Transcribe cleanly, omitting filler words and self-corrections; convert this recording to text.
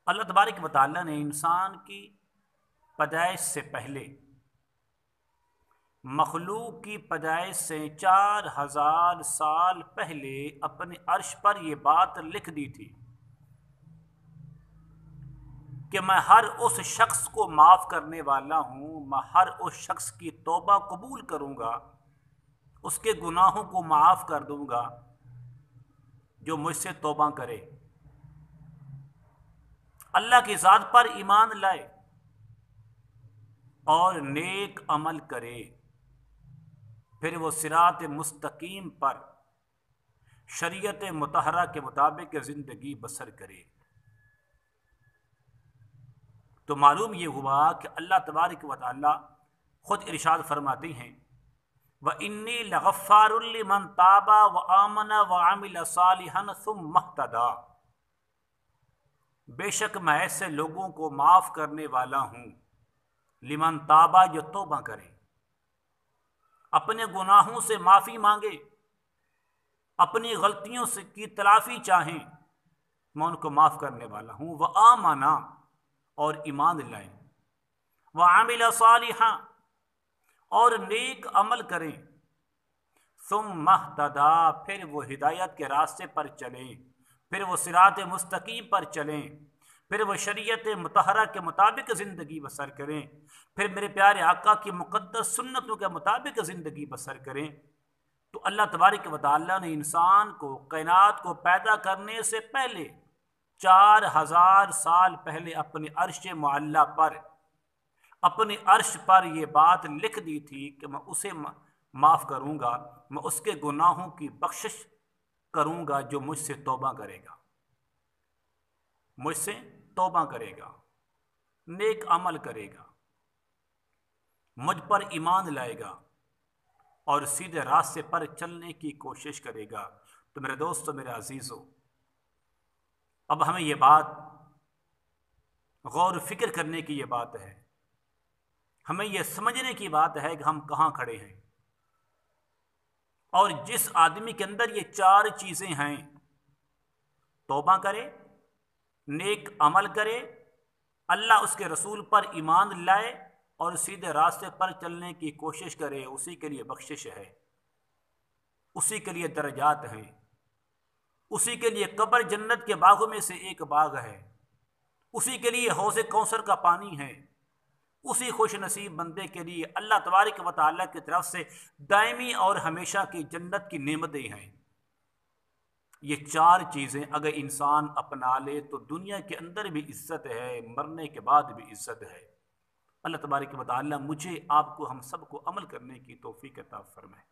اللہ تبارک و تعالیٰ نے انسان کی پیدائش سے پہلے، مخلوق کی پیدائش سے 4000 سال پہلے اپنے عرش پر یہ بات لکھ دی تھی کہ میں ہر اس شخص کو معاف کرنے والا ہوں، میں ہر اس شخص کی توبہ قبول کروں گا، اس کے گناہوں کو معاف کر دوں گا جو مجھ سے توبہ کرے، اللہ کی ذات پر ایمان لائے اور نیک عمل کرے، پھر وہ صراط مستقیم پر شریعت مطہرہ کے مطابق زندگی بسر کرے۔ تو معلوم یہ ہوا کہ اللہ تبارک و تعالی خود ارشاد فرماتے ہیں وَإِنِّي لَغَفَّارٌ لِمَن تَابَ وَآمَنَ وَعَمِلَ صَالِحًا ثُمَّ اهْتَدَىٰ، بے شک میں ایسے لوگوں کو معاف کرنے والا ہوں، لمن تابا جو توبہ کرے، اپنے گناہوں سے معافی مانگے، اپنی غلطیوں سے کی تلافی چاہیں، میں ان کو معاف کرنے والا ہوں، وَآمَنَ اور ایمان لائیں، وَعَمِلَ صَالِحًا اور نیک عمل کریں، ثُمَّ اهْتَدَىٰ پھر وہ ہدایت کے راستے پر چلیں، پھر وہ صراط مستقیم پر چلیں، پھر وہ شریعت مطہرہ کے مطابق زندگی بسر کریں، پھر میرے پیارے آقا کی مقدس سنتوں کے مطابق زندگی بسر کریں۔ تو اللہ تبارک و تعالیٰ نے انسان کو، کائنات کو پیدا کرنے سے پہلے 4000 سال پہلے اپنے عرش معلیٰ پر، اپنے عرش پر یہ بات لکھ دی تھی کہ میں اسے معاف کروں گا، میں اس کے گناہوں کی بخشش کروں گا جو مجھ سے توبہ کرے گا، مجھ سے توبہ کرے گا، نیک عمل کرے گا، مجھ پر ایمان لائے گا اور سیدھے راستے پر چلنے کی کوشش کرے گا۔ تو میرے دوستو، میرے عزیزو، اب ہمیں یہ بات غور و فکر کرنے کی یہ بات ہے، ہمیں یہ سمجھنے کی بات ہے کہ ہم کہاں کھڑے ہیں، اور جس آدمی کے اندر یہ 4 چیزیں ہیں، توبہ کرے، نیک عمل کرے، اللہ اس کے رسول پر ایمان لائے اور سیدھے راستے پر چلنے کی کوشش کرے، اسی کے لیے بخشش ہے، اسی کے لیے درجات ہیں، اسی کے لیے قبر جنت کے باغوں میں سے ایک باغ ہے، اسی کے لیے حوض کوثر کا پانی ہے، اسی خوش نصیب بندے کے لیے اللہ تبارک و تعالیٰ کی طرف سے دائمی اور ہمیشہ کی جنت کی نعمتیں ہیں۔ یہ 4 چیزیں اگر انسان اپنا لے تو دنیا کے اندر بھی عزت ہے، مرنے کے بعد بھی عزت ہے۔ اللہ تبارک و تعالیٰ مجھے، آپ کو، ہم سب کو عمل کرنے کی توفیق عطا فرمائے۔